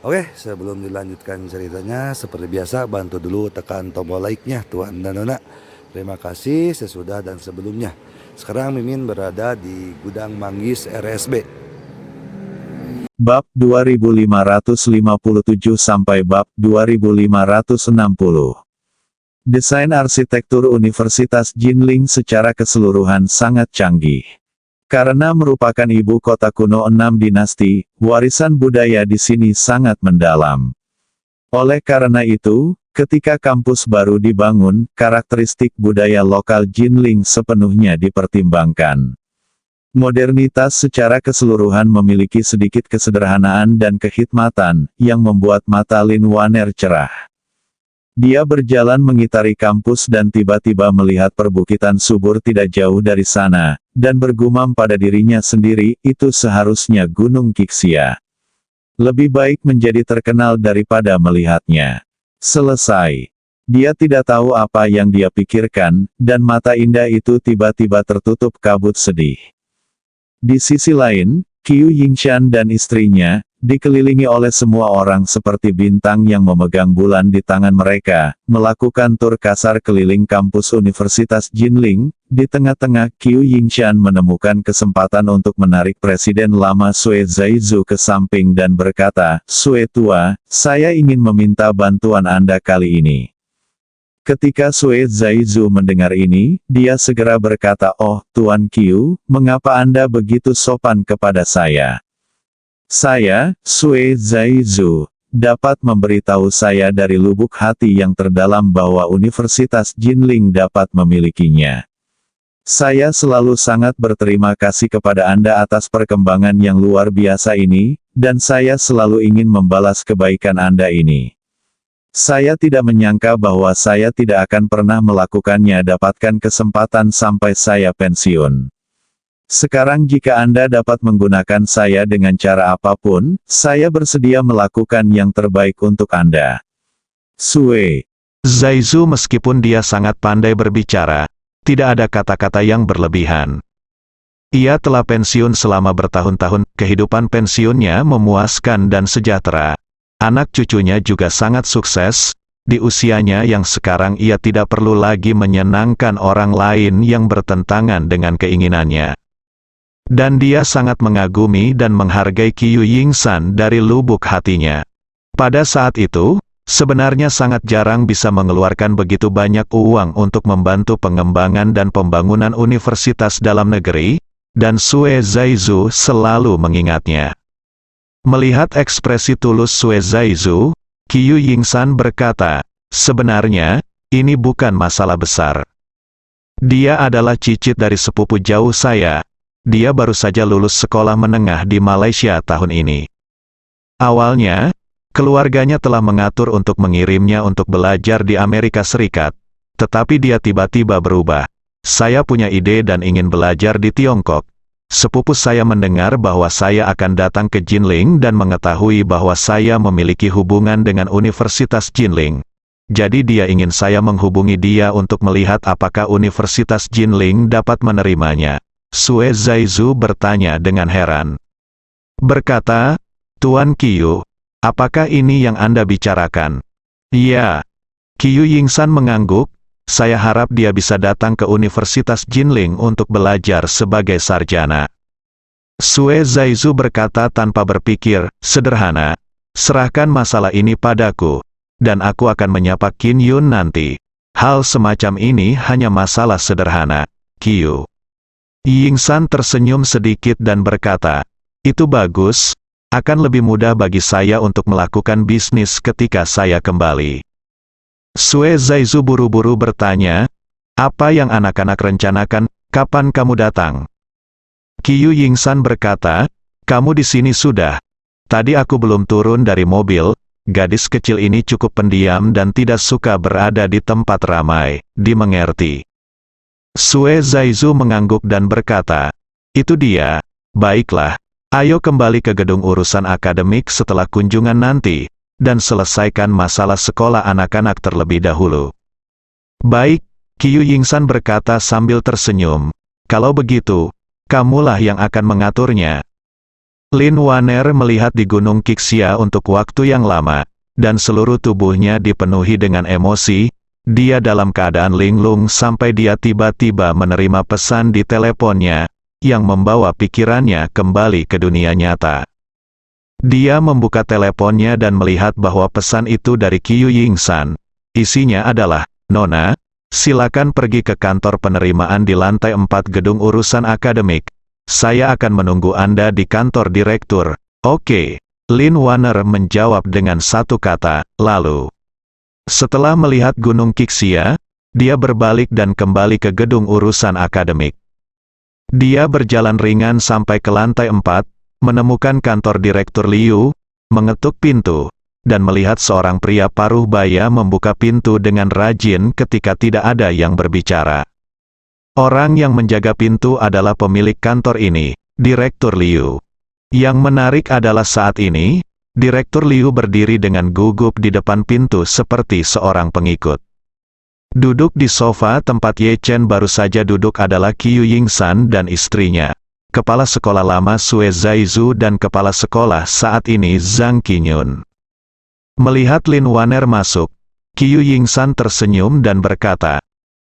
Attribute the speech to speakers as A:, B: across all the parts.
A: Oke, sebelum dilanjutkan ceritanya, seperti biasa bantu dulu tekan tombol like-nya Tuan dan Nona. Terima kasih sesudah dan sebelumnya. Sekarang Mimin berada di Gudang Manggis RSB.
B: Bab 2557 sampai bab 2560. Desain arsitektur Universitas Jinling secara keseluruhan sangat canggih. Karena merupakan ibu kota kuno 6 dinasti, warisan budaya di sini sangat mendalam. Oleh karena itu, ketika kampus baru dibangun, karakteristik budaya lokal Jinling sepenuhnya dipertimbangkan. Modernitas secara keseluruhan memiliki sedikit kesederhanaan dan kehikmatan, yang membuat mata Lin Waner cerah. Dia berjalan mengitari kampus dan tiba-tiba melihat perbukitan subur tidak jauh dari sana, dan bergumam pada dirinya sendiri, itu seharusnya Gunung Qixia. Lebih baik menjadi terkenal daripada melihatnya. Selesai. Dia tidak tahu apa yang dia pikirkan, dan mata indah itu tiba-tiba tertutup kabut sedih. Di sisi lain, Qiu Yingshan dan istrinya, dikelilingi oleh semua orang seperti bintang yang memegang bulan di tangan mereka, melakukan tur kasar keliling kampus Universitas Jinling. Di tengah-tengah, Qiu Yingshan menemukan kesempatan untuk menarik Presiden lama Sui Zaizu ke samping dan berkata, "Sui tua, saya ingin meminta bantuan Anda kali ini." Ketika Sui Zaizu mendengar ini, dia segera berkata, "Oh, Tuan Qiu, mengapa Anda begitu sopan kepada saya? Saya, Sui Zaizu, dapat memberitahu saya dari lubuk hati yang terdalam bahwa Universitas Jinling dapat memilikinya. Saya selalu sangat berterima kasih kepada Anda atas perkembangan yang luar biasa ini, dan saya selalu ingin membalas kebaikan Anda ini. Saya tidak menyangka bahwa saya tidak akan pernah melakukannya dapatkan kesempatan sampai saya pensiun. Sekarang jika Anda dapat menggunakan saya dengan cara apapun, saya bersedia melakukan yang terbaik untuk Anda." Sui Zaizu meskipun dia sangat pandai berbicara, tidak ada kata-kata yang berlebihan. Ia telah pensiun selama bertahun-tahun, kehidupan pensiunnya memuaskan dan sejahtera. Anak cucunya juga sangat sukses, di usianya yang sekarang ia tidak perlu lagi menyenangkan orang lain yang bertentangan dengan keinginannya. Dan dia sangat mengagumi dan menghargai Qiu Yingshan dari lubuk hatinya. Pada saat itu, sebenarnya sangat jarang bisa mengeluarkan begitu banyak uang untuk membantu pengembangan dan pembangunan universitas dalam negeri, dan Sui Zaizu selalu mengingatnya. Melihat ekspresi tulus Sui Zaizu, Qiu Yingshan berkata, "Sebenarnya, ini bukan masalah besar. Dia adalah cicit dari sepupu jauh saya. Dia baru saja lulus sekolah menengah di Malaysia tahun ini. Awalnya, keluarganya telah mengatur untuk mengirimnya untuk belajar di Amerika Serikat, tetapi dia tiba-tiba berubah. Saya punya ide dan ingin belajar di Tiongkok. Sepupu saya mendengar bahwa saya akan datang ke Jinling dan mengetahui bahwa saya memiliki hubungan dengan Universitas Jinling. Jadi dia ingin saya menghubungi dia untuk melihat apakah Universitas Jinling dapat menerimanya." Sui Zaizu bertanya dengan heran. Berkata, "Tuan Qiu, apakah ini yang Anda bicarakan?" "Iya." Qiu Yingshan mengangguk, "Saya harap dia bisa datang ke Universitas Jinling untuk belajar sebagai sarjana." Sui Zaizu berkata tanpa berpikir, "Sederhana. Serahkan masalah ini padaku, dan aku akan menyapa Qin Yun nanti. Hal semacam ini hanya masalah sederhana, Qiu." Yingshan tersenyum sedikit dan berkata, "Itu bagus, akan lebih mudah bagi saya untuk melakukan bisnis ketika saya kembali." Sui Zaizu buru-buru bertanya, "Apa yang anak-anak rencanakan, kapan kamu datang?" Qiu Yingshan berkata, "Kamu di sini sudah. Tadi aku belum turun dari mobil, gadis kecil ini cukup pendiam dan tidak suka berada di tempat ramai, dimengerti." Sui Zaizu mengangguk dan berkata, "Itu dia. Baiklah, ayo kembali ke gedung urusan akademik setelah kunjungan nanti, dan selesaikan masalah sekolah anak-anak terlebih dahulu." "Baik," Qiu Yingshan berkata sambil tersenyum, "kalau begitu, kamulah yang akan mengaturnya." Lin Wanner melihat di Gunung Qixia untuk waktu yang lama, dan seluruh tubuhnya dipenuhi dengan emosi. Dia dalam keadaan linglung sampai dia tiba-tiba menerima pesan di teleponnya, yang membawa pikirannya kembali ke dunia nyata. Dia membuka teleponnya dan melihat bahwa pesan itu dari Qiu Yingsan. Isinya adalah, "Nona, silakan pergi ke kantor penerimaan di lantai 4 gedung urusan akademik. Saya akan menunggu Anda di kantor direktur." "Oke." Lin Wanner menjawab dengan satu kata, lalu. Setelah melihat Gunung Qixia, dia berbalik dan kembali ke gedung urusan akademik. Dia berjalan ringan sampai ke lantai 4, menemukan kantor direktur Liu, mengetuk pintu, dan melihat seorang pria paruh baya membuka pintu dengan rajin ketika tidak ada yang berbicara. Orang yang menjaga pintu adalah pemilik kantor ini, Direktur Liu. Yang menarik adalah saat ini, Direktur Liu berdiri dengan gugup di depan pintu seperti seorang pengikut. Duduk di sofa tempat Ye Chen baru saja duduk adalah Qiu Yingsan dan istrinya, Kepala Sekolah Lama Sue Zaizu dan Kepala Sekolah saat ini Zhang Qinyun. Melihat Lin Wanner masuk, Qiu Yingsan tersenyum dan berkata,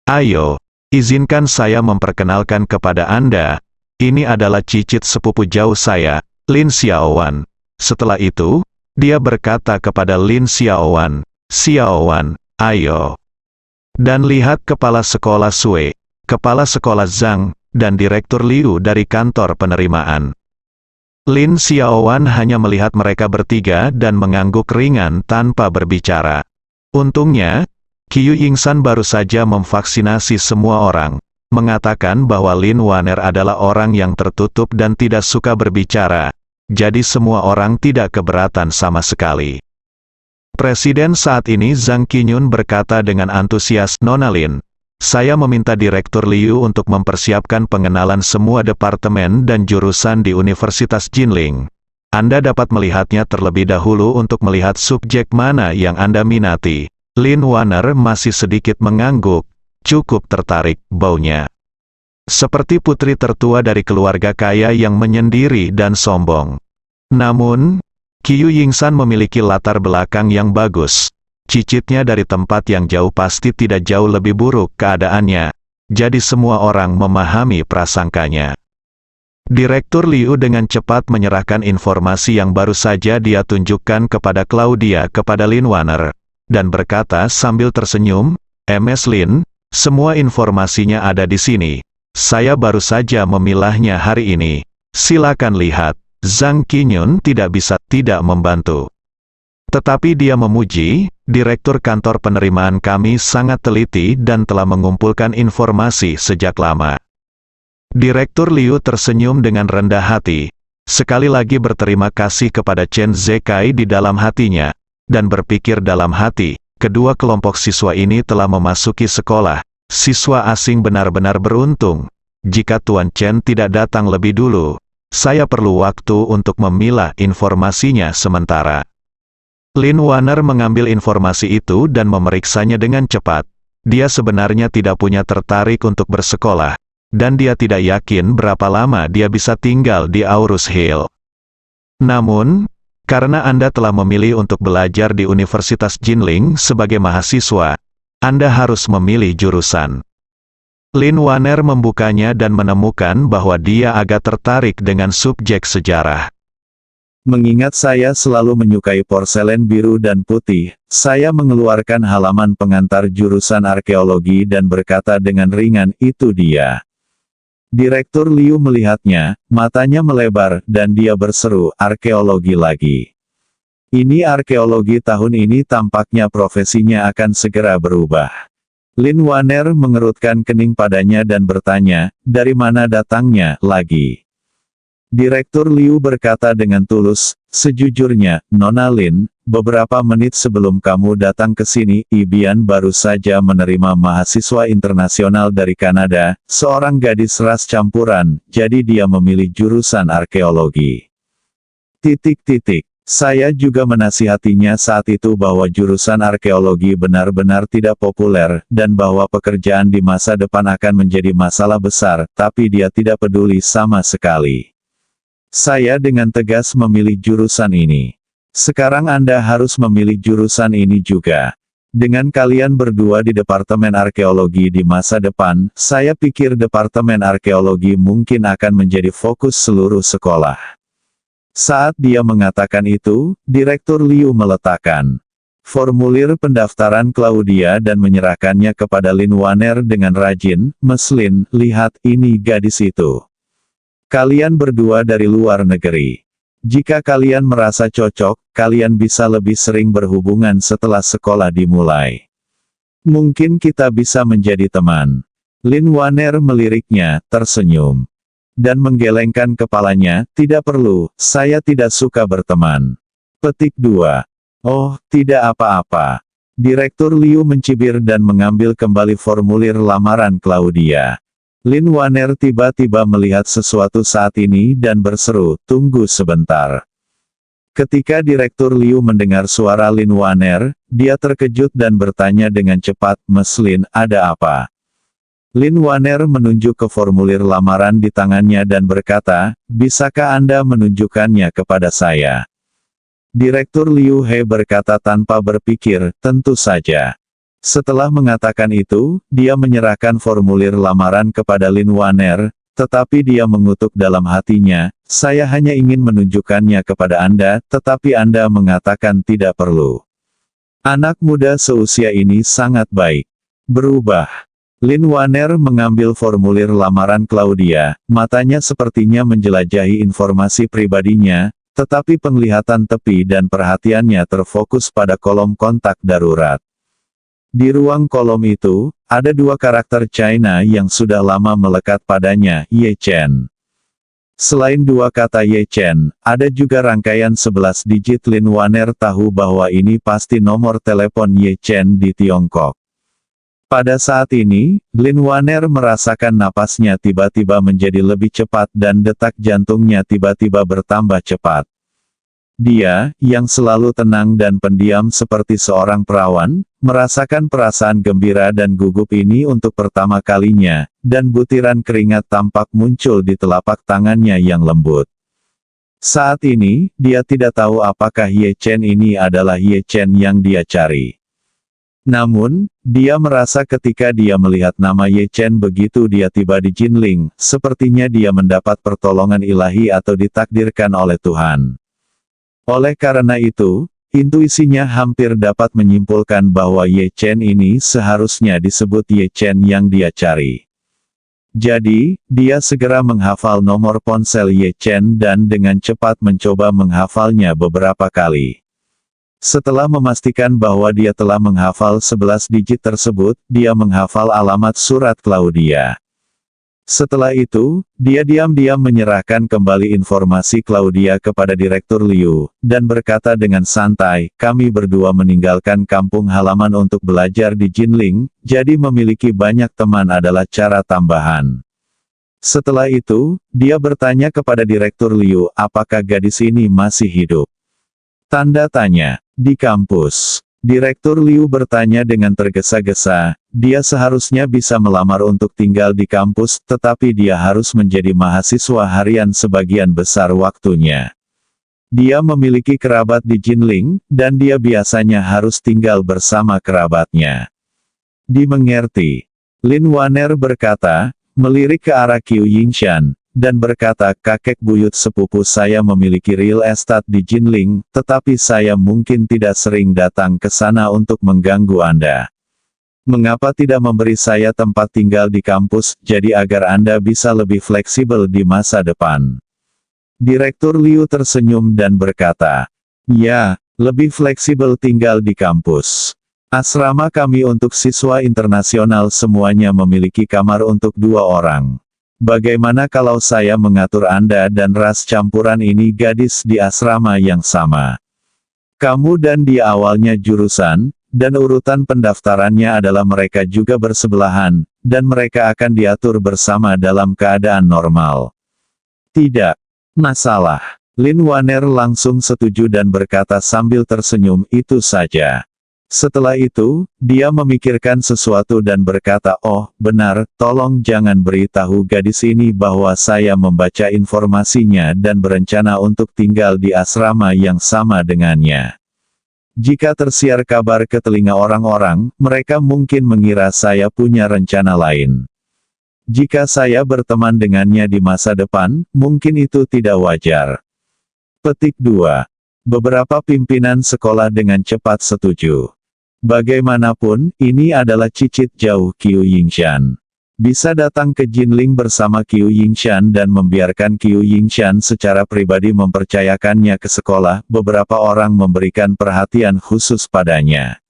B: "Ayo, izinkan saya memperkenalkan kepada Anda, ini adalah cicit sepupu jauh saya, Lin Xiaowan." Setelah itu, dia berkata kepada Lin Xiaowan, "Xiaowan, ayo." Dan lihat Kepala Sekolah Sue, Kepala Sekolah Zhang, dan Direktur Liu dari kantor penerimaan. Lin Xiaowan hanya melihat mereka bertiga dan mengangguk ringan tanpa berbicara. Untungnya, Qiu Yingsan baru saja memvaksinasi semua orang, mengatakan bahwa Lin Wanner adalah orang yang tertutup dan tidak suka berbicara. Jadi semua orang tidak keberatan sama sekali. Presiden saat ini Zhang Qinyun berkata dengan antusias, "Nona Lin, saya meminta Direktur Liu untuk mempersiapkan pengenalan semua departemen dan jurusan di Universitas Jinling. Anda dapat melihatnya terlebih dahulu untuk melihat subjek mana yang Anda minati." Lin Wanner masih sedikit mengangguk, cukup tertarik baunya. Seperti putri tertua dari keluarga kaya yang menyendiri dan sombong. Namun, Qiu Yingsan memiliki latar belakang yang bagus. Cicitnya dari tempat yang jauh pasti tidak jauh lebih buruk keadaannya. Jadi semua orang memahami prasangkanya. Direktur Liu dengan cepat menyerahkan informasi yang baru saja dia tunjukkan kepada Claudia kepada Lin Wanner, dan berkata sambil tersenyum, "MS Lin, semua informasinya ada di sini. Saya baru saja memilahnya hari ini. Silakan lihat." Zhang Qinyun tidak bisa tidak membantu. Tetapi dia memuji, "Direktur kantor penerimaan kami sangat teliti dan telah mengumpulkan informasi sejak lama." Direktur Liu tersenyum dengan rendah hati, sekali lagi berterima kasih kepada Chen Zekai di dalam hatinya, dan berpikir dalam hati, kedua kelompok siswa ini telah memasuki sekolah. Siswa asing benar-benar beruntung. Jika Tuan Chen tidak datang lebih dulu, saya perlu waktu untuk memilah informasinya sementara. Lin Wanner mengambil informasi itu dan memeriksanya dengan cepat. Dia sebenarnya tidak punya tertarik untuk bersekolah, dan dia tidak yakin berapa lama dia bisa tinggal di Aurus Hill. Namun, karena Anda telah memilih untuk belajar di Universitas Jinling sebagai mahasiswa, Anda harus memilih jurusan. Lin Wanner membukanya dan menemukan bahwa dia agak tertarik dengan subjek sejarah. "Mengingat saya selalu menyukai porselen biru dan putih, saya mengeluarkan halaman pengantar jurusan arkeologi dan berkata dengan ringan, itu dia." Direktur Liu melihatnya, matanya melebar, dan dia berseru, "Arkeologi lagi." Ini arkeologi tahun ini tampaknya profesinya akan segera berubah. Lin Wanner mengerutkan kening padanya dan bertanya, "Dari mana datangnya lagi?" Direktur Liu berkata dengan tulus, "Sejujurnya, Nona Lin, beberapa menit sebelum kamu datang ke sini, Ibian baru saja menerima mahasiswa internasional dari Kanada, seorang gadis ras campuran, jadi dia memilih jurusan arkeologi." Saya juga menasihatinya saat itu bahwa jurusan arkeologi benar-benar tidak populer, dan bahwa pekerjaan di masa depan akan menjadi masalah besar, tapi dia tidak peduli sama sekali. Saya dengan tegas memilih jurusan ini. Sekarang Anda harus memilih jurusan ini juga. Dengan kalian berdua di Departemen Arkeologi di masa depan, saya pikir Departemen Arkeologi mungkin akan menjadi fokus seluruh sekolah. Saat dia mengatakan itu, Direktur Liu meletakkan formulir pendaftaran Claudia dan menyerahkannya kepada Lin Waner dengan rajin. Lin, lihat, ini gadis itu. Kalian berdua dari luar negeri. Jika kalian merasa cocok, kalian bisa lebih sering berhubungan setelah sekolah dimulai. Mungkin kita bisa menjadi teman. Lin Waner meliriknya, tersenyum. Dan menggelengkan kepalanya, tidak perlu, saya tidak suka berteman. Petik 2. Oh, tidak apa-apa. Direktur Liu mencibir dan mengambil kembali formulir lamaran Claudia. Lin Waner tiba-tiba melihat sesuatu saat ini dan berseru, tunggu sebentar. Ketika Direktur Liu mendengar suara Lin Waner, dia terkejut dan bertanya dengan cepat, Lin, ada apa? Lin Waner menunjuk ke formulir lamaran di tangannya dan berkata, bisakah Anda menunjukkannya kepada saya? Direktur Liu He berkata tanpa berpikir, tentu saja. Setelah mengatakan itu, dia menyerahkan formulir lamaran kepada Lin Waner, tetapi dia mengutuk dalam hatinya, saya hanya ingin menunjukkannya kepada Anda, tetapi Anda mengatakan tidak perlu. Anak muda seusia ini sangat baik. Berubah. Lin Waner mengambil formulir lamaran Claudia, matanya sepertinya menjelajahi informasi pribadinya, tetapi penglihatan tepi dan perhatiannya terfokus pada kolom kontak darurat. Di ruang kolom itu, ada dua karakter China yang sudah lama melekat padanya, Ye Chen. Selain dua kata Ye Chen, ada juga rangkaian 11 digit. Lin Waner tahu bahwa ini pasti nomor telepon Ye Chen di Tiongkok. Pada saat ini, Lin Waner merasakan napasnya tiba-tiba menjadi lebih cepat dan detak jantungnya tiba-tiba bertambah cepat. Dia, yang selalu tenang dan pendiam seperti seorang perawan, merasakan perasaan gembira dan gugup ini untuk pertama kalinya, dan butiran keringat tampak muncul di telapak tangannya yang lembut. Saat ini, dia tidak tahu apakah Ye Chen ini adalah Ye Chen yang dia cari. Namun, dia merasa ketika dia melihat nama Ye Chen begitu dia tiba di Jinling, sepertinya dia mendapat pertolongan ilahi atau ditakdirkan oleh Tuhan. Oleh karena itu, intuisinya hampir dapat menyimpulkan bahwa Ye Chen ini seharusnya disebut Ye Chen yang dia cari. Jadi, dia segera menghafal nomor ponsel Ye Chen dan dengan cepat mencoba menghafalnya beberapa kali. Setelah memastikan bahwa dia telah menghafal 11 digit tersebut, dia menghafal alamat surat Claudia. Setelah itu, dia diam-diam menyerahkan kembali informasi Claudia kepada Direktur Liu, dan berkata dengan santai, kami berdua meninggalkan kampung halaman untuk belajar di Jinling, jadi memiliki banyak teman adalah cara tambahan. Setelah itu, dia bertanya kepada Direktur Liu, apakah gadis ini masih hidup? Tanda tanya. Di kampus. Direktur Liu bertanya dengan tergesa-gesa, dia seharusnya bisa melamar untuk tinggal di kampus, tetapi dia harus menjadi mahasiswa harian sebagian besar waktunya. Dia memiliki kerabat di Jinling, dan dia biasanya harus tinggal bersama kerabatnya. Dimengerti. Lin Waner berkata, melirik ke arah Qiu Yingshan, dan berkata, kakek buyut sepupu saya memiliki real estate di Jinling, tetapi saya mungkin tidak sering datang ke sana untuk mengganggu Anda. Mengapa tidak memberi saya tempat tinggal di kampus, jadi agar Anda bisa lebih fleksibel di masa depan? Direktur Liu tersenyum dan berkata, ya, lebih fleksibel tinggal di kampus. Asrama kami untuk siswa internasional semuanya memiliki kamar untuk 2 orang. Bagaimana kalau saya mengatur Anda dan ras campuran ini gadis di asrama yang sama? Kamu dan dia awalnya jurusan, dan urutan pendaftarannya adalah mereka juga bersebelahan, dan mereka akan diatur bersama dalam keadaan normal. Tidak masalah. Lin Waner langsung setuju dan berkata sambil tersenyum, itu saja. Setelah itu, dia memikirkan sesuatu dan berkata, "Oh, benar, tolong jangan beritahu gadis ini bahwa saya membaca informasinya dan berencana untuk tinggal di asrama yang sama dengannya. Jika tersiar kabar ke telinga orang-orang, mereka mungkin mengira saya punya rencana lain. Jika saya berteman dengannya di masa depan, mungkin itu tidak wajar." Petik 2. Beberapa pimpinan sekolah dengan cepat setuju. Bagaimanapun, ini adalah cicit jauh Qiu Yingshan. Bisa datang ke Jinling bersama Qiu Yingshan dan membiarkan Qiu Yingshan secara pribadi mempercayakannya ke sekolah, beberapa orang memberikan perhatian khusus padanya.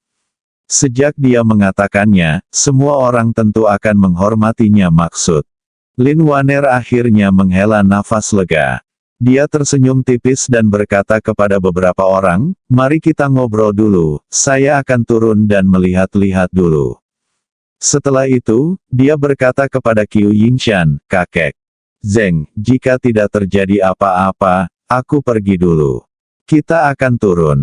B: Sejak dia mengatakannya, semua orang tentu akan menghormatinya maksud. Lin Waner akhirnya menghela nafas lega. Dia tersenyum tipis dan berkata kepada beberapa orang, "Mari kita ngobrol dulu, saya akan turun dan melihat-lihat dulu." Setelah itu, dia berkata kepada Qiu Yingshan, "Kakek Zeng, jika tidak terjadi apa-apa, aku pergi dulu. Kita akan turun."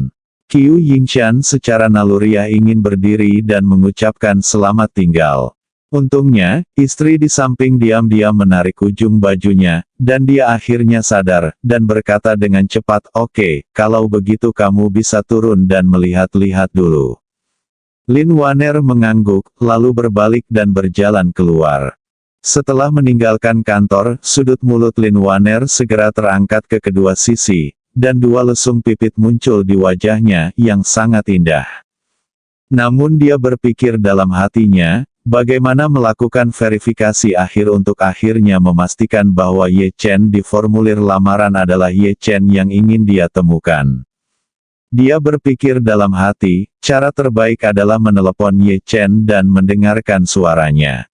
B: Qiu Yingshan secara naluriah ingin berdiri dan mengucapkan selamat tinggal. Untungnya, istri di samping diam-diam menarik ujung bajunya, dan dia akhirnya sadar, dan berkata dengan cepat, "Oke, kalau begitu kamu bisa turun dan melihat-lihat dulu." Lin Waner mengangguk, lalu berbalik dan berjalan keluar. Setelah meninggalkan kantor, sudut mulut Lin Waner segera terangkat ke kedua sisi, dan dua lesung pipit muncul di wajahnya, yang sangat indah. Namun dia berpikir dalam hatinya, bagaimana melakukan verifikasi akhir untuk akhirnya memastikan bahwa Ye Chen di formulir lamaran adalah Ye Chen yang ingin dia temukan. Dia berpikir dalam hati, cara terbaik adalah menelepon Ye Chen dan mendengarkan suaranya.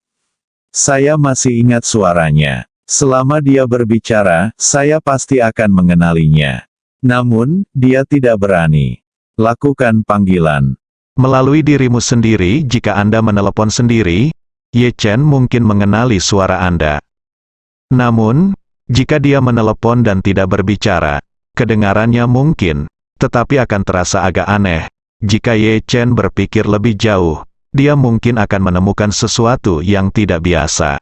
B: Saya masih ingat suaranya. Selama dia berbicara, saya pasti akan mengenalinya. Namun, dia tidak berani. Lakukan panggilan.
C: Melalui dirimu sendiri. Jika Anda menelepon sendiri, Ye Chen mungkin mengenali suara Anda. Namun, jika dia menelepon dan tidak berbicara, kedengarannya mungkin, tetapi akan terasa agak aneh. Jika Ye Chen berpikir lebih jauh, dia mungkin akan menemukan sesuatu yang tidak biasa.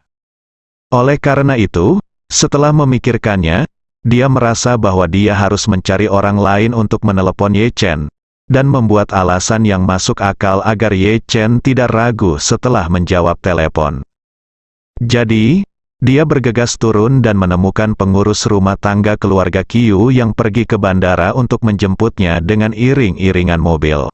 C: Oleh karena itu, setelah memikirkannya, dia merasa bahwa dia harus mencari orang lain untuk menelepon Ye Chen, dan membuat alasan yang masuk akal agar Ye Chen tidak ragu setelah menjawab telepon. Jadi, dia bergegas turun dan menemukan pengurus rumah tangga keluarga Qiu yang pergi ke bandara untuk menjemputnya dengan iring-iringan mobil.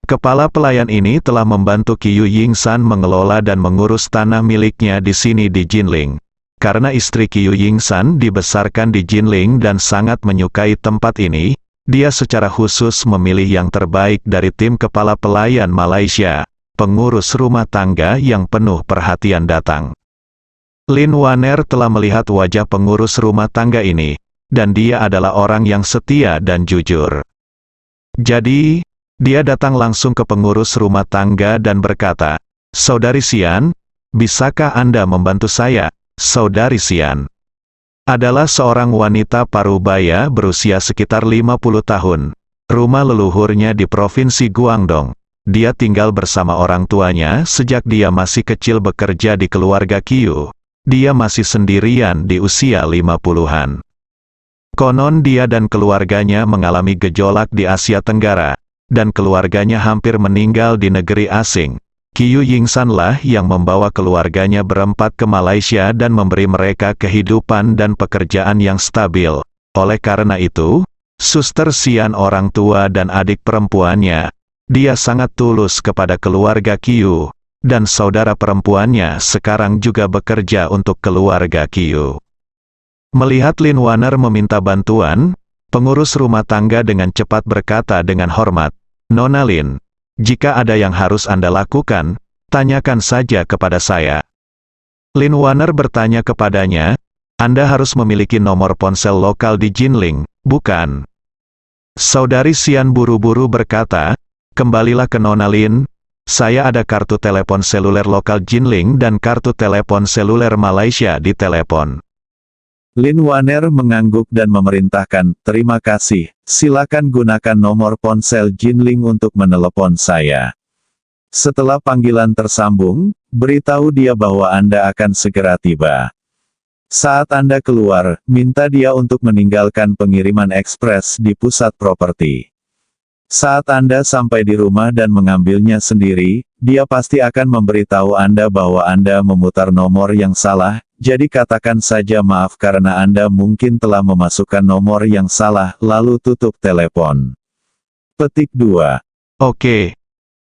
C: Kepala pelayan ini telah membantu Qiu Yingshan mengelola dan mengurus tanah miliknya di sini di Jinling. Karena istri Qiu Yingshan dibesarkan di Jinling dan sangat menyukai tempat ini, dia secara khusus memilih yang terbaik dari tim kepala pelayan Malaysia, pengurus rumah tangga yang penuh perhatian datang. Lin Waner telah melihat wajah pengurus rumah tangga ini, dan dia adalah orang yang setia dan jujur. Jadi, dia datang langsung ke pengurus rumah tangga dan berkata, "Saudari Xian, bisakah Anda membantu saya?" Saudari Xian adalah seorang wanita parubaya berusia sekitar 50 tahun. Rumah leluhurnya di Provinsi Guangdong. Dia tinggal bersama orang tuanya sejak dia masih kecil bekerja di keluarga Qiu. Dia masih sendirian di usia 50-an. Konon dia dan keluarganya mengalami gejolak di Asia Tenggara, dan keluarganya hampir meninggal di negeri asing. Qiu Yingshan lah yang membawa keluarganya berempat ke Malaysia dan memberi mereka kehidupan dan pekerjaan yang stabil. Oleh karena itu, Suster Xian orang tua dan adik perempuannya, dia sangat tulus kepada keluarga Qiu, dan saudara perempuannya sekarang juga bekerja untuk keluarga Qiu. Melihat Lin Waner meminta bantuan, pengurus rumah tangga dengan cepat berkata dengan hormat, "Nona Lin, jika ada yang harus Anda lakukan, tanyakan saja kepada saya." Lin Waner bertanya kepadanya, "Anda harus memiliki nomor ponsel lokal di Jinling, bukan?" Saudari Xian buru-buru berkata, "Kembalilah ke Nona Lin, saya ada kartu telepon seluler lokal Jinling dan kartu telepon seluler Malaysia di telepon."
B: Lin Waner mengangguk dan memerintahkan, "Terima kasih, silakan gunakan nomor ponsel Jinling untuk menelepon saya." Setelah panggilan tersambung, beritahu dia bahwa Anda akan segera tiba. Saat Anda keluar, minta dia untuk meninggalkan pengiriman ekspres di pusat properti. Saat Anda sampai di rumah dan mengambilnya sendiri, dia pasti akan memberitahu Anda bahwa Anda memutar nomor yang salah, jadi katakan saja maaf karena Anda mungkin telah memasukkan nomor yang salah, lalu tutup telepon. Petik 2.
C: Oke.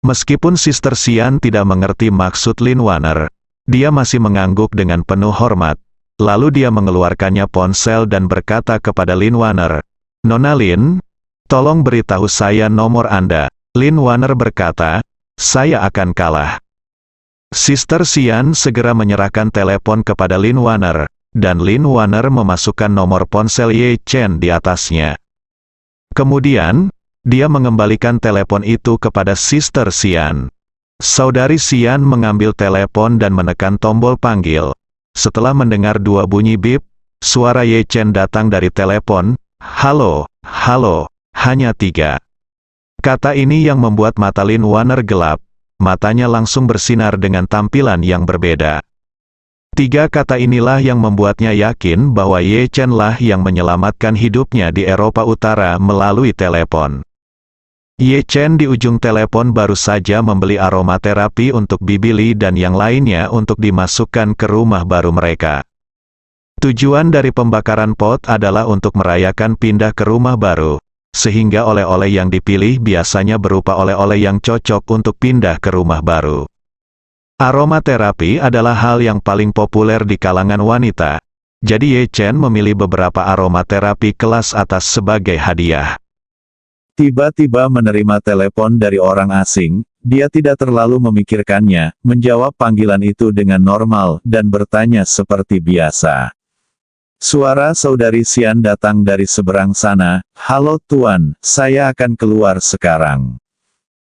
C: Meskipun Sister Xian tidak mengerti maksud Lin Waner, dia masih mengangguk dengan penuh hormat. Lalu dia mengeluarkannya ponsel dan berkata kepada Lin Waner, "Nona Lin, tolong beritahu saya nomor Anda." Lin Waner berkata, "Saya akan kalah." Sister Xian segera menyerahkan telepon kepada Lin Waner, dan Lin Waner memasukkan nomor ponsel Ye Chen di atasnya. Kemudian, dia mengembalikan telepon itu kepada Sister Xian. Saudari Xian mengambil telepon dan menekan tombol panggil. Setelah mendengar 2 bunyi bip, suara Ye Chen datang dari telepon, "Halo, halo," hanya 3. Kata ini yang membuat mata Lin Waner gelap, matanya langsung bersinar dengan tampilan yang berbeda. 3 kata inilah yang membuatnya yakin bahwa Ye Chen lah yang menyelamatkan hidupnya di Eropa Utara melalui telepon. Ye Chen di ujung telepon baru saja membeli aromaterapi untuk Bibi Li dan yang lainnya untuk dimasukkan ke rumah baru mereka. Tujuan dari pembakaran pot adalah untuk merayakan pindah ke rumah baru, sehingga oleh-oleh yang dipilih biasanya berupa oleh-oleh yang cocok untuk pindah ke rumah baru. Aromaterapi adalah hal yang paling populer di kalangan wanita, jadi Ye Chen memilih beberapa aromaterapi kelas atas sebagai hadiah.
B: Tiba-tiba menerima telepon dari orang asing, dia tidak terlalu memikirkannya, menjawab panggilan itu dengan normal, dan bertanya seperti biasa. Suara saudari Xian datang dari seberang sana, "Halo Tuan, saya akan keluar sekarang.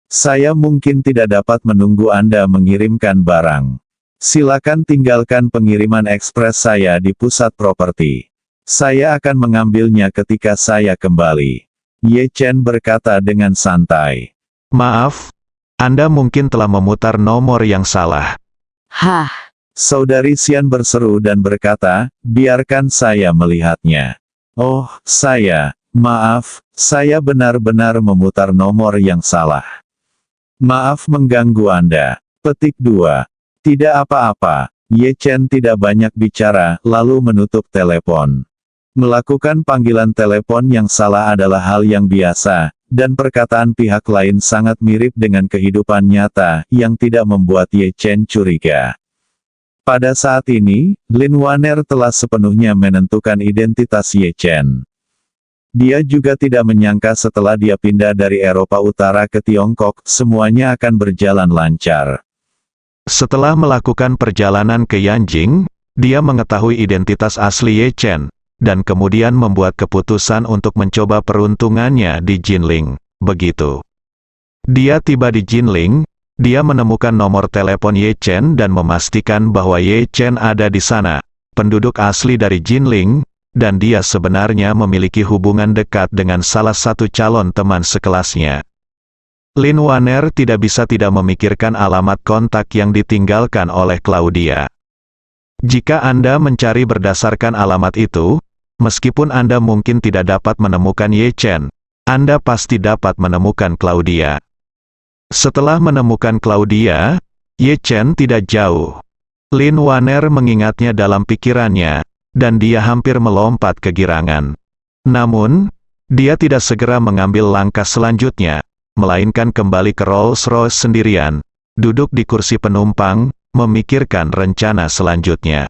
B: Saya mungkin tidak dapat menunggu Anda mengirimkan barang. Silakan tinggalkan pengiriman ekspres saya di pusat properti. Saya akan mengambilnya ketika saya kembali." Ye Chen berkata dengan santai.
C: "Maaf, Anda mungkin telah memutar nomor yang salah."
D: Hah,
B: Saudari Xian berseru dan berkata, "Biarkan saya melihatnya." "Oh, maaf, saya benar-benar memutar nomor yang salah. Maaf mengganggu Anda." Petik 2. Tidak apa-apa. Ye Chen tidak banyak bicara, lalu menutup telepon. Melakukan panggilan telepon yang salah adalah hal yang biasa, dan perkataan pihak lain sangat mirip dengan kehidupan nyata, yang tidak membuat Ye Chen curiga. Pada saat ini, Lin Waner telah sepenuhnya menentukan identitas Ye Chen. Dia juga tidak menyangka setelah dia pindah dari Eropa Utara ke Tiongkok, semuanya akan berjalan lancar.
C: Setelah melakukan perjalanan ke Yanjing, dia mengetahui identitas asli Ye Chen, dan kemudian membuat keputusan untuk mencoba peruntungannya di Jinling. Begitu dia tiba di Jinling, dia menemukan nomor telepon Ye Chen dan memastikan bahwa Ye Chen ada di sana, penduduk asli dari Jinling, dan dia sebenarnya memiliki hubungan dekat dengan salah satu calon teman sekelasnya. Lin Waner tidak bisa tidak memikirkan alamat kontak yang ditinggalkan oleh Claudia. Jika Anda mencari berdasarkan alamat itu, meskipun Anda mungkin tidak dapat menemukan Ye Chen, Anda pasti dapat menemukan Claudia. Setelah menemukan Claudia, Ye Chen tidak jauh. Lin Waner mengingatnya dalam pikirannya, dan dia hampir melompat kegirangan. Namun, dia tidak segera mengambil langkah selanjutnya, melainkan kembali ke Rolls-Royce sendirian, duduk di kursi penumpang, memikirkan rencana selanjutnya.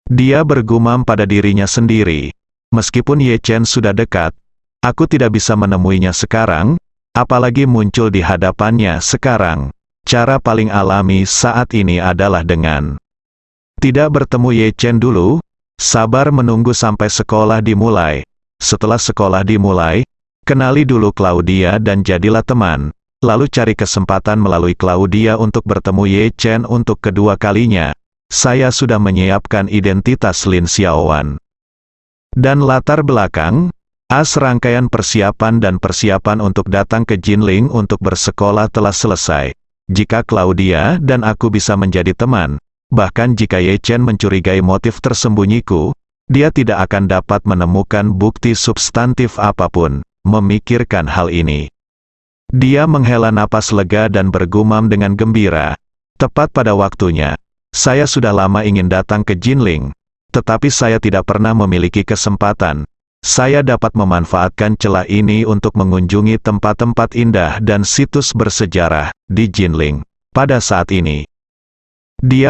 C: Dia bergumam pada dirinya sendiri, meskipun Ye Chen sudah dekat, aku tidak bisa menemuinya sekarang, apalagi muncul di hadapannya sekarang. Cara paling alami saat ini adalah dengan tidak bertemu Ye Chen dulu, sabar menunggu sampai sekolah dimulai. Setelah sekolah dimulai, kenali dulu Claudia dan jadilah teman, lalu cari kesempatan melalui Claudia untuk bertemu Ye Chen untuk kedua kalinya. Saya sudah menyiapkan identitas Lin Xiaowan. Dan latar belakang, serangkaian persiapan dan persiapan untuk datang ke Jinling untuk bersekolah telah selesai. Jika Claudia dan aku bisa menjadi teman, bahkan jika Ye Chen mencurigai motif tersembunyiku, dia tidak akan dapat menemukan bukti substantif apapun, memikirkan hal ini. Dia menghela napas lega dan bergumam dengan gembira. Tepat pada waktunya. Saya sudah lama ingin datang ke Jinling, tetapi saya tidak pernah memiliki kesempatan. Saya dapat memanfaatkan celah ini untuk mengunjungi tempat-tempat indah dan situs bersejarah di Jinling. Pada saat ini,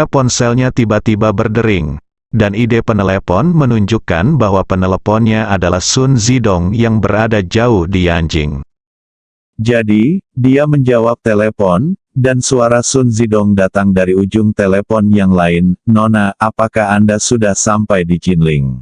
C: ponselnya tiba-tiba berdering, dan ide penelepon menunjukkan bahwa peneleponnya adalah Sun Zidong yang berada jauh di Yanjing.
B: Jadi, dia menjawab telepon, dan suara Sun Zidong datang dari ujung telepon yang lain. "Nona, apakah Anda sudah sampai di Jinling?"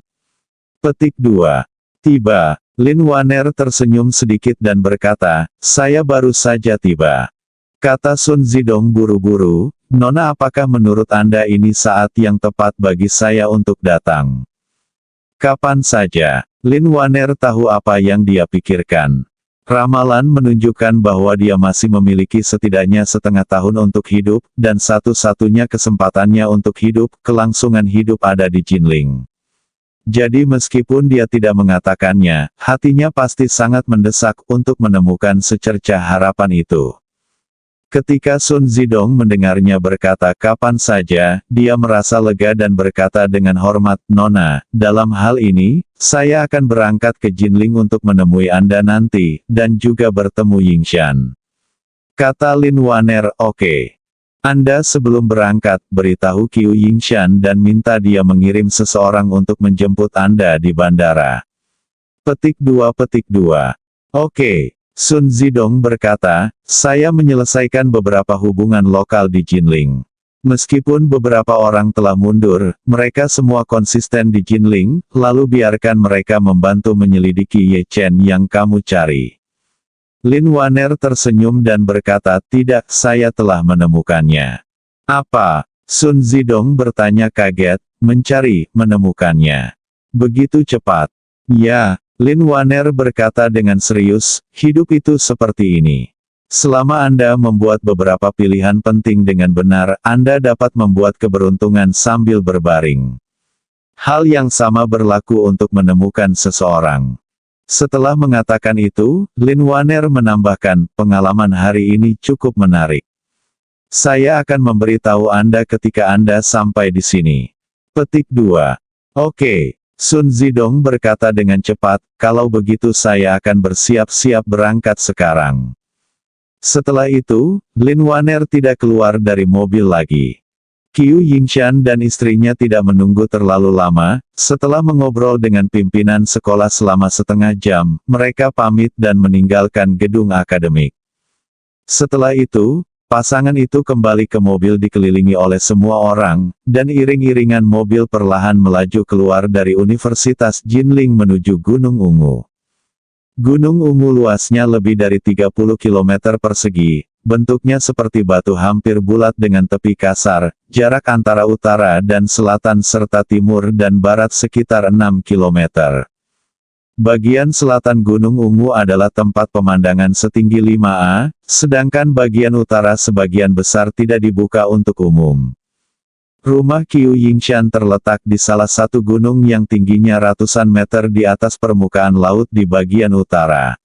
B: Petik 2. Tiba. Lin Waner tersenyum sedikit dan berkata, "Saya baru saja tiba." Kata Sun Zidong buru-buru, "Nona, apakah menurut Anda ini saat yang tepat bagi saya untuk datang?" Kapan saja. Lin Waner tahu apa yang dia pikirkan. Ramalan menunjukkan bahwa dia masih memiliki setidaknya setengah tahun untuk hidup, dan satu-satunya kesempatannya untuk hidup, kelangsungan hidup ada di Jinling. Jadi meskipun dia tidak mengatakannya, hatinya pasti sangat mendesak untuk menemukan secercah harapan itu. Ketika Sun Zidong mendengarnya berkata kapan saja, dia merasa lega dan berkata dengan hormat, "Nona, dalam hal ini, saya akan berangkat ke Jinling untuk menemui Anda nanti, dan juga bertemu Yingshan." Kata Lin Waner, "Oke. Anda sebelum berangkat, beritahu Qiu Yingshan dan minta dia mengirim seseorang untuk menjemput Anda di bandara." Petik 2. Oke. Sun Zidong berkata, "Saya menyelesaikan beberapa hubungan lokal di Jinling. Meskipun beberapa orang telah mundur, mereka semua konsisten di Jinling, lalu biarkan mereka membantu menyelidiki Ye Chen yang kamu cari." Lin Waner tersenyum dan berkata, "Tidak, saya telah menemukannya." "Apa?" Sun Zidong bertanya kaget, menemukannya. "Begitu cepat?" "Ya." Lin Waner berkata dengan serius, "Hidup itu seperti ini. Selama Anda membuat beberapa pilihan penting dengan benar, Anda dapat membuat keberuntungan sambil berbaring. Hal yang sama berlaku untuk menemukan seseorang." Setelah mengatakan itu, Lin Waner menambahkan, "Pengalaman hari ini cukup menarik. Saya akan memberitahu Anda ketika Anda sampai di sini." Petik 2. Oke. Sun Zidong berkata dengan cepat, "Kalau begitu saya akan bersiap-siap berangkat sekarang." Setelah itu, Lin Waner tidak keluar dari mobil lagi. Qiu Yingshan dan istrinya tidak menunggu terlalu lama. Setelah mengobrol dengan pimpinan sekolah selama setengah jam, mereka pamit dan meninggalkan gedung akademik. Setelah itu, pasangan itu kembali ke mobil dikelilingi oleh semua orang, dan iring-iringan mobil perlahan melaju keluar dari Universitas Jinling menuju Gunung Ungu. Gunung Ungu luasnya lebih dari 30 km persegi, bentuknya seperti batu hampir bulat dengan tepi kasar, jarak antara utara dan selatan serta timur dan barat sekitar 6 km. Bagian selatan Gunung Ungu adalah tempat pemandangan setinggi 5A, sedangkan bagian utara sebagian besar tidak dibuka untuk umum. Rumah Qiu Yingshan terletak di salah satu gunung yang tingginya ratusan meter di atas permukaan laut di bagian utara.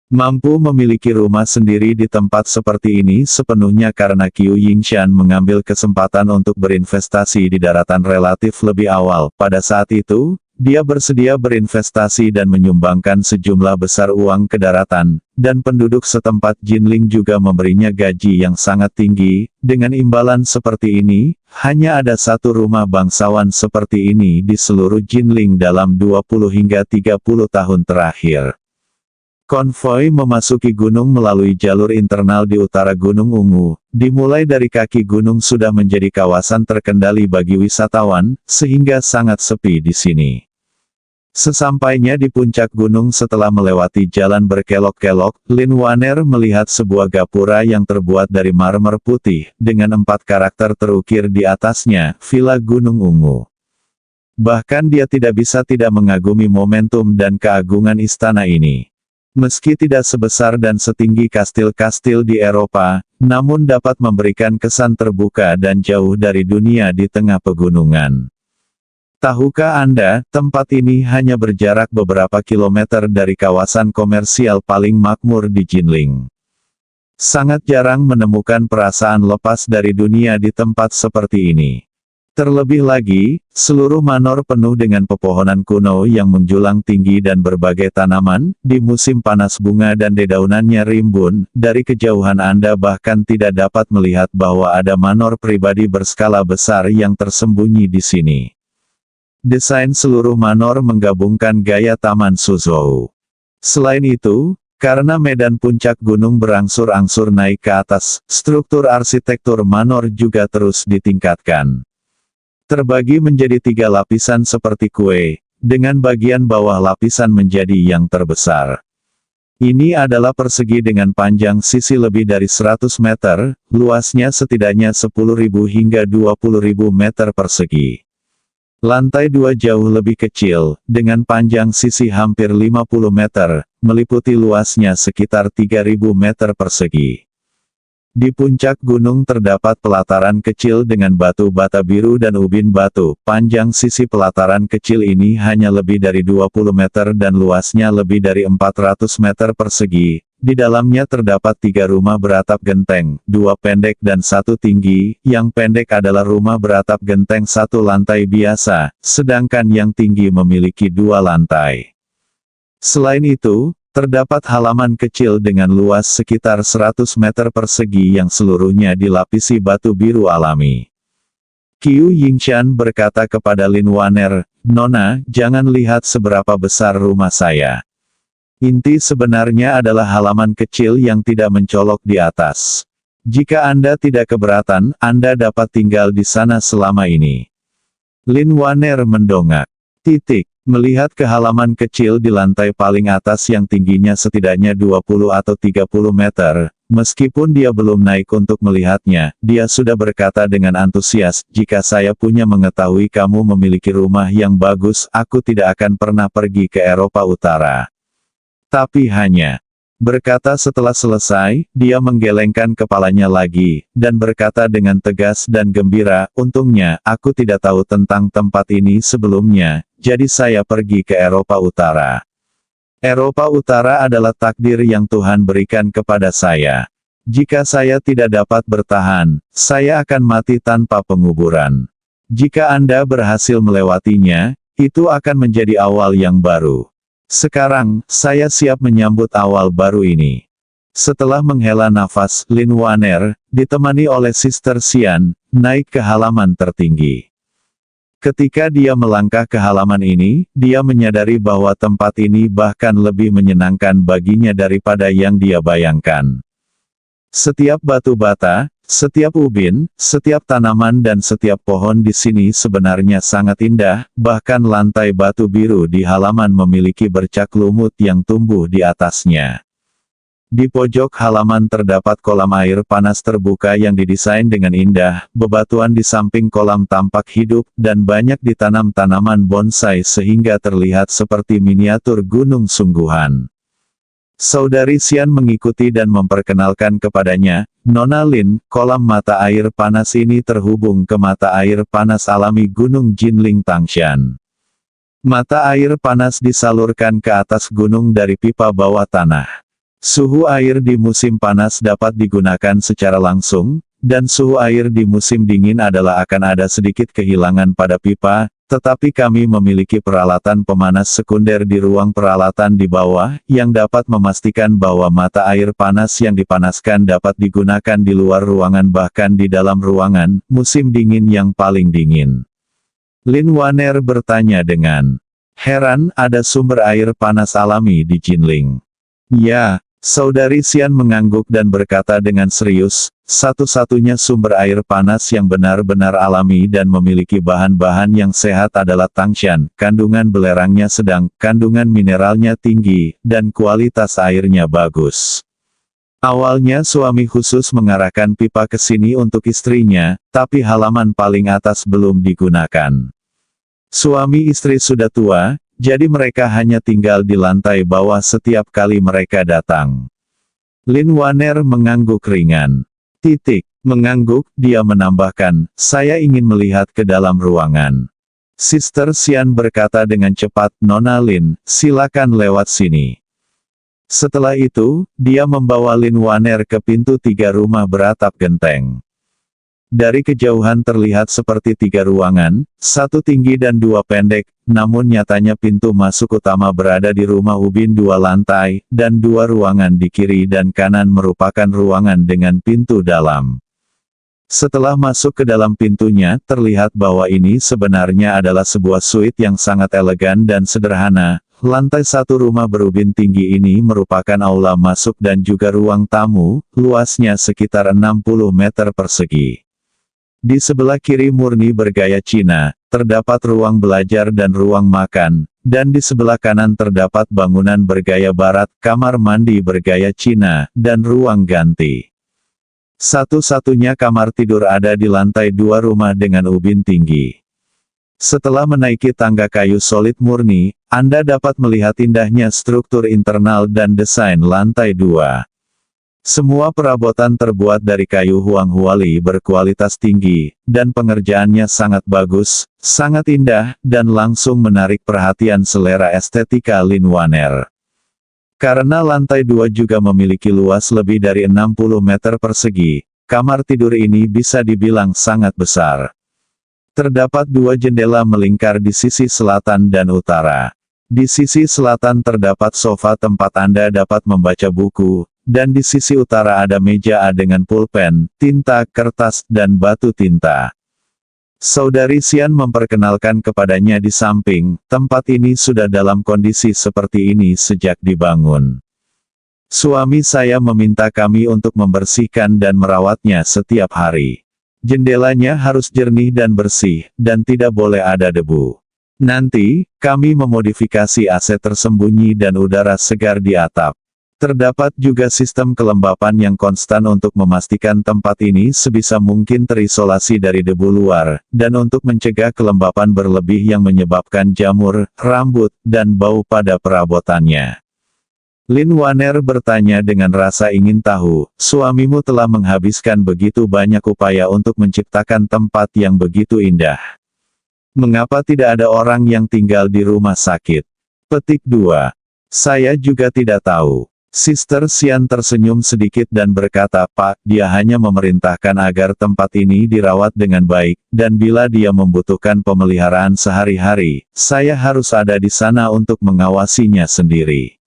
B: Mampu memiliki rumah sendiri di tempat seperti ini sepenuhnya karena Qiu Yingshan mengambil kesempatan untuk berinvestasi di daratan relatif lebih awal. Pada saat itu, dia bersedia berinvestasi dan menyumbangkan sejumlah besar uang ke daratan, dan penduduk setempat Jinling juga memberinya gaji yang sangat tinggi. Dengan imbalan seperti ini, hanya ada satu rumah bangsawan seperti ini di seluruh Jinling dalam 20 hingga 30 tahun terakhir. Konvoi memasuki gunung melalui jalur internal di utara Gunung Ungu. Dimulai dari kaki gunung sudah menjadi kawasan terkendali bagi wisatawan, sehingga sangat sepi di sini. Sesampainya di puncak gunung setelah melewati jalan berkelok-kelok, Lin Waner melihat sebuah gapura yang terbuat dari marmer putih, dengan 4 karakter terukir di atasnya, Villa Gunung Ungu. Bahkan dia tidak bisa tidak mengagumi momentum dan keagungan istana ini. Meski tidak sebesar dan setinggi kastil-kastil di Eropa, namun dapat memberikan kesan terbuka dan jauh dari dunia di tengah pegunungan. Tahukah Anda, tempat ini hanya berjarak beberapa kilometer dari kawasan komersial paling makmur di Jinling. Sangat jarang menemukan perasaan lepas dari dunia di tempat seperti ini. Terlebih lagi, seluruh manor penuh dengan pepohonan kuno yang menjulang tinggi dan berbagai tanaman, di musim panas bunga dan dedaunannya rimbun, dari kejauhan Anda bahkan tidak dapat melihat bahwa ada manor pribadi berskala besar yang tersembunyi di sini. Desain seluruh manor menggabungkan gaya Taman Suzhou. Selain itu, karena medan puncak gunung berangsur-angsur naik ke atas, struktur arsitektur manor juga terus ditingkatkan. Terbagi menjadi 3 lapisan seperti kue, dengan bagian bawah lapisan menjadi yang terbesar. Ini adalah persegi dengan panjang sisi lebih dari 100 meter, luasnya setidaknya 10.000 hingga 20.000 meter persegi. Lantai 2 jauh lebih kecil, dengan panjang sisi hampir 50 meter, meliputi luasnya sekitar 3.000 meter persegi. Di puncak gunung terdapat pelataran kecil dengan batu bata biru dan ubin batu. Panjang sisi pelataran kecil ini hanya lebih dari 20 meter dan luasnya lebih dari 400 meter persegi. Di dalamnya terdapat 3 rumah beratap genteng, 2 pendek dan 1 tinggi. Yang pendek adalah rumah beratap genteng 1 lantai biasa, sedangkan yang tinggi memiliki 2 lantai. Selain itu, terdapat halaman kecil dengan luas sekitar 100 meter persegi yang seluruhnya dilapisi batu biru alami. Qiu Yingshan berkata kepada Lin Waner, "Nona, jangan lihat seberapa besar rumah saya. Inti sebenarnya adalah halaman kecil yang tidak mencolok di atas. Jika Anda tidak keberatan, Anda dapat tinggal di sana selama ini." Lin Waner mendongak. Melihat ke halaman kecil di lantai paling atas yang tingginya setidaknya 20 atau 30 meter, meskipun dia belum naik untuk melihatnya, dia sudah berkata dengan antusias, "Jika saya punya mengetahui kamu memiliki rumah yang bagus, aku tidak akan pernah pergi ke Eropa Utara." Tapi hanya berkata setelah selesai, dia menggelengkan kepalanya lagi, dan berkata dengan tegas dan gembira, "Untungnya, aku tidak tahu tentang tempat ini sebelumnya, jadi saya pergi ke Eropa Utara. Eropa Utara adalah takdir yang Tuhan berikan kepada saya. Jika saya tidak dapat bertahan, saya akan mati tanpa penguburan. Jika Anda berhasil melewatinya, itu akan menjadi awal yang baru. Sekarang, saya siap menyambut awal baru ini." Setelah menghela nafas, Lin Waner, ditemani oleh Sister Xian, naik ke halaman tertinggi. Ketika dia melangkah ke halaman ini, dia menyadari bahwa tempat ini bahkan lebih menyenangkan baginya daripada yang dia bayangkan. Setiap batu bata, setiap ubin, setiap tanaman dan setiap pohon di sini sebenarnya sangat indah, bahkan lantai batu biru di halaman memiliki bercak lumut yang tumbuh di atasnya. Di pojok halaman terdapat kolam air panas terbuka yang didesain dengan indah, bebatuan di samping kolam tampak hidup, dan banyak ditanam tanaman bonsai sehingga terlihat seperti miniatur gunung sungguhan. Saudari Xian mengikuti dan memperkenalkan kepadanya, "Nona Lin, kolam mata air panas ini terhubung ke mata air panas alami Gunung Jinling Tangshan. Mata air panas disalurkan ke atas gunung dari pipa bawah tanah. Suhu air di musim panas dapat digunakan secara langsung, dan suhu air di musim dingin adalah akan ada sedikit kehilangan pada pipa, tetapi kami memiliki peralatan pemanas sekunder di ruang peralatan di bawah, yang dapat memastikan bahwa mata air panas yang dipanaskan dapat digunakan di luar ruangan bahkan di dalam ruangan, musim dingin yang paling dingin." Lin Waner bertanya dengan heran, "Ada sumber air panas alami di Jinling?" "Ya." Saudari Xian mengangguk dan berkata dengan serius, "Satu-satunya sumber air panas yang benar-benar alami dan memiliki bahan-bahan yang sehat adalah Tangshan. Kandungan belerangnya sedang, kandungan mineralnya tinggi, dan kualitas airnya bagus." Awalnya suami khusus mengarahkan pipa ke sini untuk istrinya, tapi halaman paling atas belum digunakan. Suami istri sudah tua, jadi mereka hanya tinggal di lantai bawah setiap kali mereka datang. Lin Waner mengangguk ringan. Mengangguk, dia menambahkan, saya ingin melihat ke dalam ruangan. Sister Xian berkata dengan cepat, Nona Lin, silakan lewat sini. Setelah itu, dia membawa Lin Waner ke pintu 3 rumah beratap genteng. Dari kejauhan terlihat seperti 3 ruangan, 1 tinggi dan 2 pendek, namun nyatanya pintu masuk utama berada di rumah ubin 2 lantai, dan 2 ruangan di kiri dan kanan merupakan ruangan dengan pintu dalam. Setelah masuk ke dalam pintunya, terlihat bahwa ini sebenarnya adalah sebuah suite yang sangat elegan dan sederhana. Lantai 1 rumah berubin tinggi ini merupakan aula masuk dan juga ruang tamu, luasnya sekitar 60 meter persegi. Di sebelah kiri murni bergaya Cina, terdapat ruang belajar dan ruang makan, dan di sebelah kanan terdapat bangunan bergaya barat, kamar mandi bergaya Cina, dan ruang ganti. Satu-satunya kamar tidur ada di lantai 2 rumah dengan ubin tinggi. Setelah menaiki tangga kayu solid murni, Anda dapat melihat indahnya struktur internal dan desain lantai 2. Semua perabotan terbuat dari kayu Huang Huali berkualitas tinggi, dan pengerjaannya sangat bagus, sangat indah, dan langsung menarik perhatian selera estetika Lin Waner. Karena lantai 2 juga memiliki luas lebih dari 60 meter persegi, kamar tidur ini bisa dibilang sangat besar. Terdapat 2 jendela melingkar di sisi selatan dan utara. Di sisi selatan terdapat sofa tempat Anda dapat membaca buku, dan di sisi utara ada meja A dengan pulpen, tinta, kertas, dan batu tinta. Saudari Xian memperkenalkan kepadanya di samping, tempat ini sudah dalam kondisi seperti ini sejak dibangun. Suami saya meminta kami untuk membersihkan dan merawatnya setiap hari. Jendelanya harus jernih dan bersih, dan tidak boleh ada debu. Nanti, kami memodifikasi AC tersembunyi dan udara segar di atap. Terdapat juga sistem kelembapan yang konstan untuk memastikan tempat ini sebisa mungkin terisolasi dari debu luar, dan untuk mencegah kelembapan berlebih yang menyebabkan jamur, rambut, dan bau pada perabotannya. Lin Waner bertanya dengan rasa ingin tahu, suamimu telah menghabiskan begitu banyak upaya untuk menciptakan tempat yang begitu indah. Mengapa tidak ada orang yang tinggal di rumah sakit? Petik 2. Saya juga tidak tahu. Sister Xian tersenyum sedikit dan berkata, Pak, dia hanya memerintahkan agar tempat ini dirawat dengan baik, dan bila dia membutuhkan pemeliharaan sehari-hari, saya harus ada di sana untuk mengawasinya sendiri.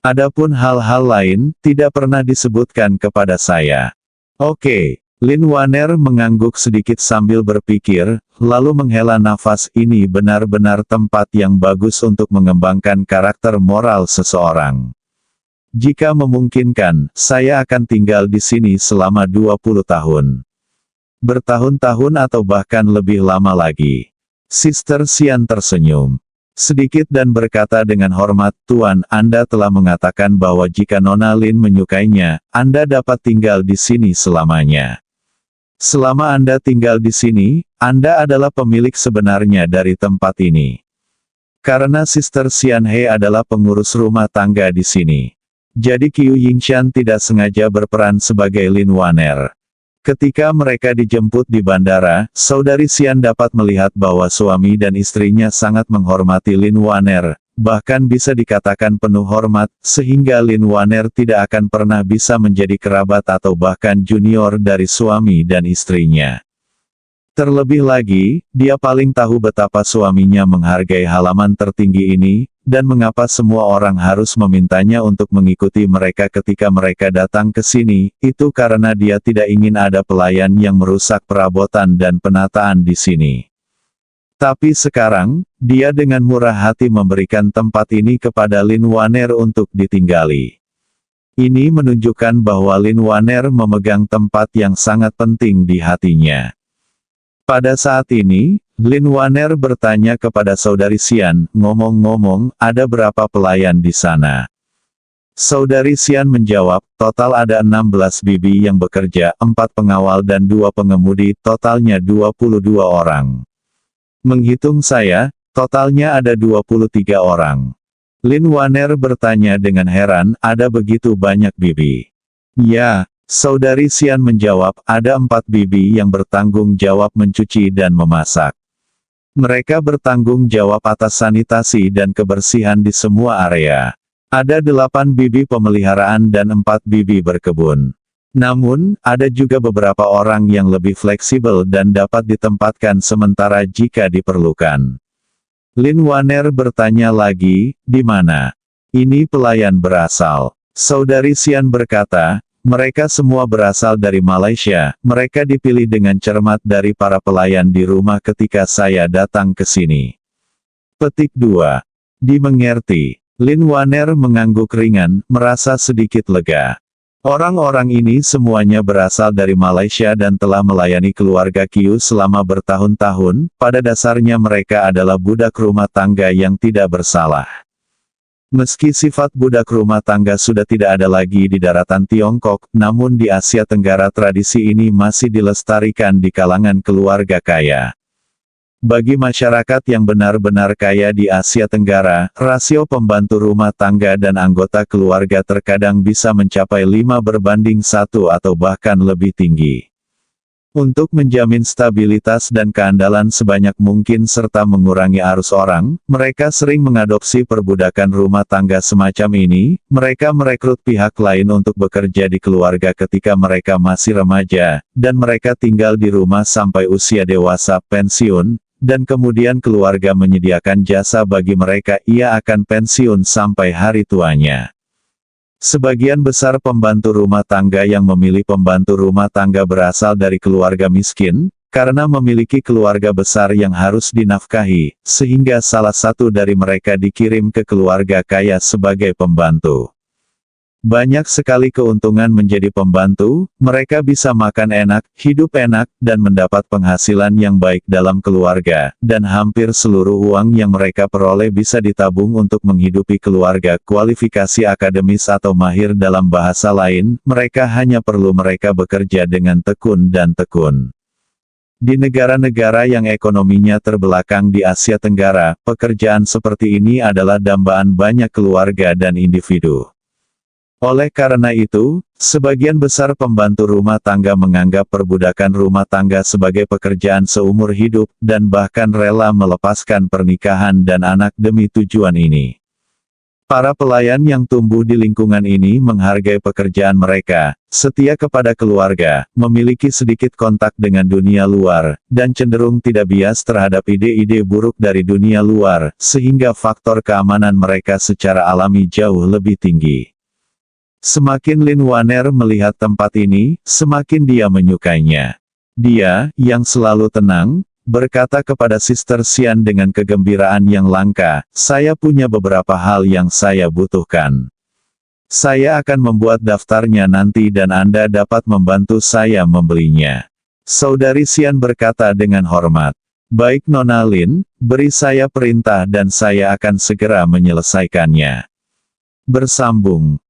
B: Adapun hal-hal lain, tidak pernah disebutkan kepada saya. Oke. Lin Waner mengangguk sedikit sambil berpikir, lalu menghela nafas. Ini benar-benar tempat yang bagus untuk mengembangkan karakter moral seseorang. Jika memungkinkan, saya akan tinggal di sini selama 20 tahun. Bertahun-tahun atau bahkan lebih lama lagi. Sister Xian tersenyum sedikit dan berkata dengan hormat, Tuan, Anda telah mengatakan bahwa jika Nona Lin menyukainya, Anda dapat tinggal di sini selamanya. Selama Anda tinggal di sini, Anda adalah pemilik sebenarnya dari tempat ini. Karena Sister Xian He adalah pengurus rumah tangga di sini. Jadi Qiu Yingshan tidak sengaja berperan sebagai Lin Waner. Ketika mereka dijemput di bandara, saudari Xian dapat melihat bahwa suami dan istrinya sangat menghormati Lin Waner, bahkan bisa dikatakan penuh hormat, sehingga Lin Waner tidak akan pernah bisa menjadi kerabat atau bahkan junior dari suami dan istrinya. Terlebih lagi, dia paling tahu betapa suaminya menghargai halaman tertinggi ini, dan mengapa semua orang harus memintanya untuk mengikuti mereka ketika mereka datang ke sini, itu karena dia tidak ingin ada pelayan yang merusak perabotan dan penataan di sini. Tapi sekarang, dia dengan murah hati memberikan tempat ini kepada Lin Waner untuk ditinggali. Ini menunjukkan bahwa Lin Waner memegang tempat yang sangat penting di hatinya. Pada saat ini, Lin Waner bertanya kepada saudari Xian, ngomong-ngomong, ada berapa pelayan di sana? Saudari Xian menjawab, total ada 16 bibi yang bekerja, 4 pengawal dan 2 pengemudi, totalnya 22 orang. Menghitung saya, totalnya ada 23 orang. Lin Waner bertanya dengan heran, ada begitu banyak bibi? Ya, Saudari Xian menjawab, ada 4 bibi yang bertanggung jawab mencuci dan memasak. Mereka bertanggung jawab atas sanitasi dan kebersihan di semua area. Ada 8 bibi pemeliharaan dan 4 bibi berkebun. Namun, ada juga beberapa orang yang lebih fleksibel dan dapat ditempatkan sementara jika diperlukan. Lin Waner bertanya lagi, di mana? Ini pelayan berasal. Saudari Xian berkata, mereka semua berasal dari Malaysia, mereka dipilih dengan cermat dari para pelayan di rumah ketika saya datang ke sini. Petik 2. Dimengerti. Lin Waner mengangguk ringan, merasa sedikit lega. Orang-orang ini semuanya berasal dari Malaysia dan telah melayani keluarga Qiu selama bertahun-tahun, pada dasarnya mereka adalah budak rumah tangga yang tidak bersalah. Meski sifat budak rumah tangga sudah tidak ada lagi di daratan Tiongkok, namun di Asia Tenggara tradisi ini masih dilestarikan di kalangan keluarga kaya. Bagi masyarakat yang benar-benar kaya di Asia Tenggara, rasio pembantu rumah tangga dan anggota keluarga terkadang bisa mencapai 5:1 atau bahkan lebih tinggi. Untuk menjamin stabilitas dan keandalan sebanyak mungkin serta mengurangi arus orang, mereka sering mengadopsi perbudakan rumah tangga semacam ini. Mereka merekrut pihak lain untuk bekerja di keluarga ketika mereka masih remaja, dan mereka tinggal di rumah sampai usia dewasa pensiun, dan kemudian keluarga menyediakan jasa bagi mereka. Ia akan pensiun sampai hari tuanya. Sebagian besar pembantu rumah tangga yang memilih pembantu rumah tangga berasal dari keluarga miskin, karena memiliki keluarga besar yang harus dinafkahi, sehingga salah satu dari mereka dikirim ke keluarga kaya sebagai pembantu. Banyak sekali keuntungan menjadi pembantu, mereka bisa makan enak, hidup enak, dan mendapat penghasilan yang baik dalam keluarga, dan hampir seluruh uang yang mereka peroleh bisa ditabung untuk menghidupi keluarga. Kualifikasi akademis atau mahir dalam bahasa lain, mereka hanya perlu mereka bekerja dengan tekun dan tekun. Di negara-negara yang ekonominya terbelakang di Asia Tenggara, pekerjaan seperti ini adalah dambaan banyak keluarga dan individu. Oleh karena itu, sebagian besar pembantu rumah tangga menganggap perbudakan rumah tangga sebagai pekerjaan seumur hidup, dan bahkan rela melepaskan pernikahan dan anak demi tujuan ini. Para pelayan yang tumbuh di lingkungan ini menghargai pekerjaan mereka, setia kepada keluarga, memiliki sedikit kontak dengan dunia luar, dan cenderung tidak bias terhadap ide-ide buruk dari dunia luar, sehingga faktor keamanan mereka secara alami jauh lebih tinggi. Semakin Lin Waner melihat tempat ini, semakin dia menyukainya. Dia, yang selalu tenang, berkata kepada Sister Xian dengan kegembiraan yang langka, saya punya beberapa hal yang saya butuhkan. Saya akan membuat daftarnya nanti dan Anda dapat membantu saya membelinya. Saudari Xian berkata dengan hormat. Baik Nona Lin, beri saya perintah dan saya akan segera menyelesaikannya. Bersambung.